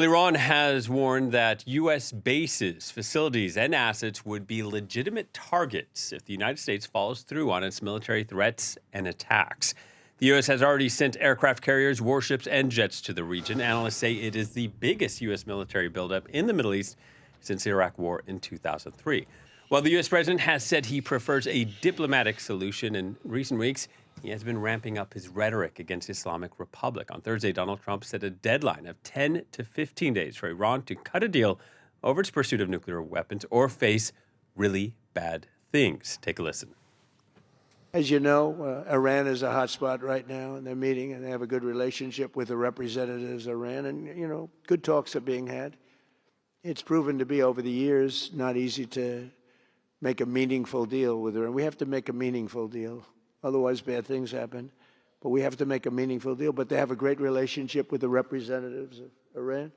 Iran has warned that U.S. bases, facilities, and assets would be legitimate targets if the United States follows through on its military threats and attacks. The U.S. has already sent aircraft carriers, warships, and jets to the region. Analysts say it is the biggest U.S. military buildup in the Middle East since the Iraq War in 2003. While the U.S. president has said he prefers a diplomatic solution in recent weeks, he has been ramping up his rhetoric against Islamic Republic. On Thursday, Donald Trump set a deadline of 10 to 15 days for Iran to cut a deal over its pursuit of nuclear weapons or face really bad things. Take a listen. As you know, Iran is a hotspot right now, and they're meeting, and they have a good relationship with the representatives of Iran, and, good talks are being had. It's proven to be, over the years, not easy to make a meaningful deal with Iran. We have to make a meaningful deal. Otherwise, bad things happen. But we have to make a meaningful deal. But they have a great relationship with the representatives of Iran.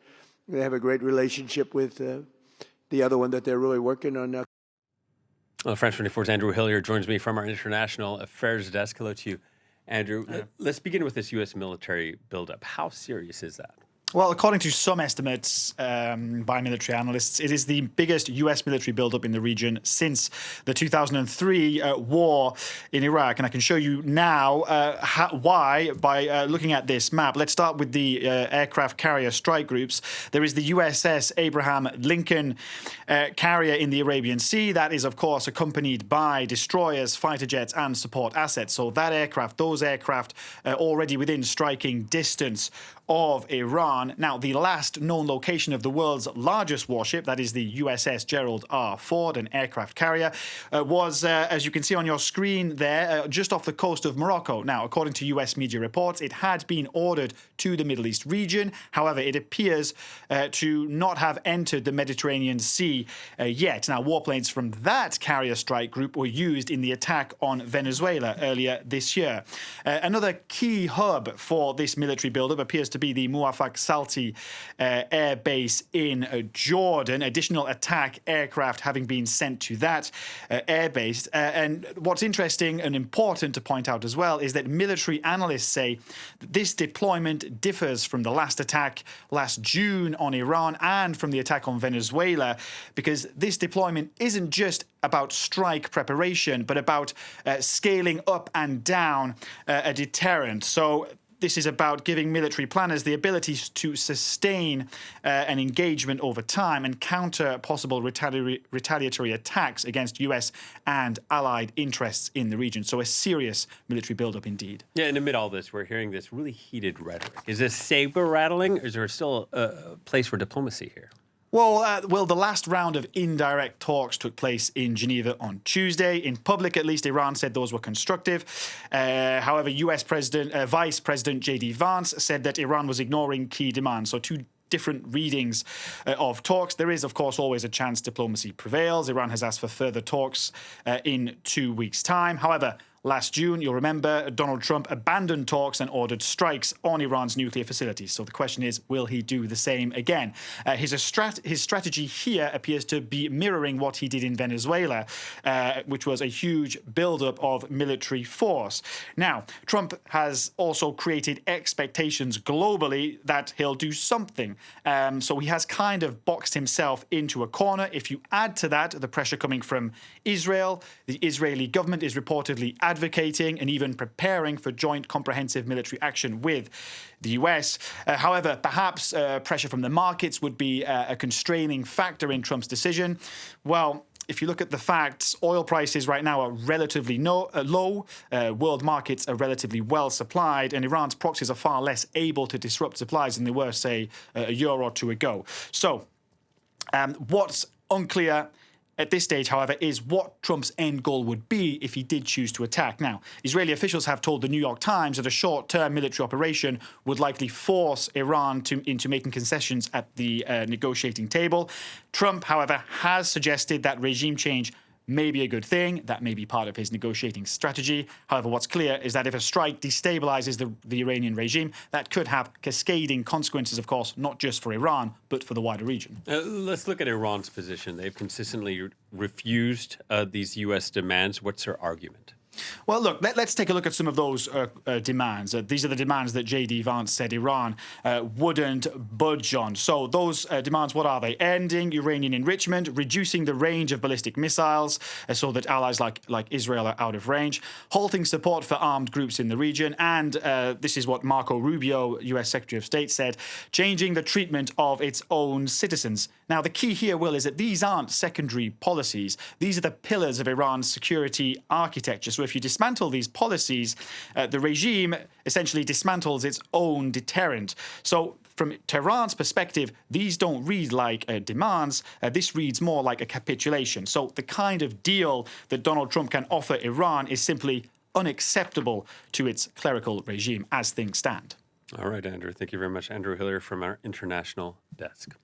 They have a great relationship with the other one that they're really working on now. Well, France 24's Andrew Hilliar joins me from our International Affairs desk. Hello to you, Andrew. Let's begin with this U.S. military buildup. How serious is that? Well, according to some estimates by military analysts, it is the biggest U.S. military buildup in the region since the 2003 war in Iraq. And I can show you now why by looking at this map. Let's start with the aircraft carrier strike groups. There is the USS Abraham Lincoln carrier in the Arabian Sea. That is, of course, accompanied by destroyers, fighter jets, and support assets. So those aircraft already within striking distance of Iran. Now, the last known location of the world's largest warship, that is the USS Gerald R. Ford, an aircraft carrier, was, as you can see on your screen there, just off the coast of Morocco. Now, according to US media reports, it had been ordered to the Middle East region. However, it appears to not have entered the Mediterranean Sea yet. Now, warplanes from that carrier strike group were used in the attack on Venezuela earlier this year. Another key hub for this military buildup appears to be the Muwafaq Salti air base in Jordan. Additional attack aircraft having been sent to that air base. And what's interesting and important to point out as well is that military analysts say that this deployment differs from the last attack last June on Iran and from the attack on Venezuela, because this deployment isn't just about strike preparation, but about scaling up and down a deterrent. So this is about giving military planners the ability to sustain an engagement over time and counter possible retaliatory attacks against U.S. and allied interests in the region. So a serious military buildup indeed. Yeah, and amid all this, we're hearing this really heated rhetoric. Is this saber rattling, or is there still a place for diplomacy here? Well, the last round of indirect talks took place in Geneva on Tuesday. In public, at least, Iran said those were constructive. However, U.S. Vice President J.D. Vance said that Iran was ignoring key demands. So two different readings of talks. There is, of course, always a chance diplomacy prevails. Iran has asked for further talks in 2 weeks' time. However, last June, you'll remember, Donald Trump abandoned talks and ordered strikes on Iran's nuclear facilities. So the question is, will he do the same again? His strategy here appears to be mirroring what he did in Venezuela, which was a huge buildup of military force. Now, Trump has also created expectations globally that he'll do something. So he has kind of boxed himself into a corner. If you add to that the pressure coming from Israel, the Israeli government is reportedly advocating and even preparing for joint comprehensive military action with the US. However, perhaps pressure from the markets would be a constraining factor in Trump's decision. Well, if you look at the facts, oil prices right now are relatively low. World markets are relatively well supplied, and Iran's proxies are far less able to disrupt supplies than they were, say, a year or two ago. So what's unclear at this stage, however, is what Trump's end goal would be if he did choose to attack. Now, Israeli officials have told the New York Times that a short-term military operation would likely force Iran into making concessions at the negotiating table. Trump, however, has suggested that regime change may be a good thing. That may be part of his negotiating strategy. However, what's clear is that if a strike destabilizes the Iranian regime, that could have cascading consequences, of course, not just for Iran, but for the wider region. Let's look at Iran's position. They've consistently refused these U.S. demands. What's their argument? Well, look, let's take a look at some of those demands. These are the demands that J.D. Vance said Iran wouldn't budge on. So those demands, what are they? Ending uranium enrichment, reducing the range of ballistic missiles so that allies like Israel are out of range, halting support for armed groups in the region, and this is what Marco Rubio, U.S. Secretary of State, said, changing the treatment of its own citizens. Now, the key here, Will, is that these aren't secondary policies. These are the pillars of Iran's security architecture. So if you dismantle these policies, the regime essentially dismantles its own deterrent. So from Tehran's perspective, these don't read like demands. This reads more like a capitulation. So the kind of deal that Donald Trump can offer Iran is simply unacceptable to its clerical regime as things stand. All right, Andrew. Thank you very much. Andrew Hilliar from our international desk.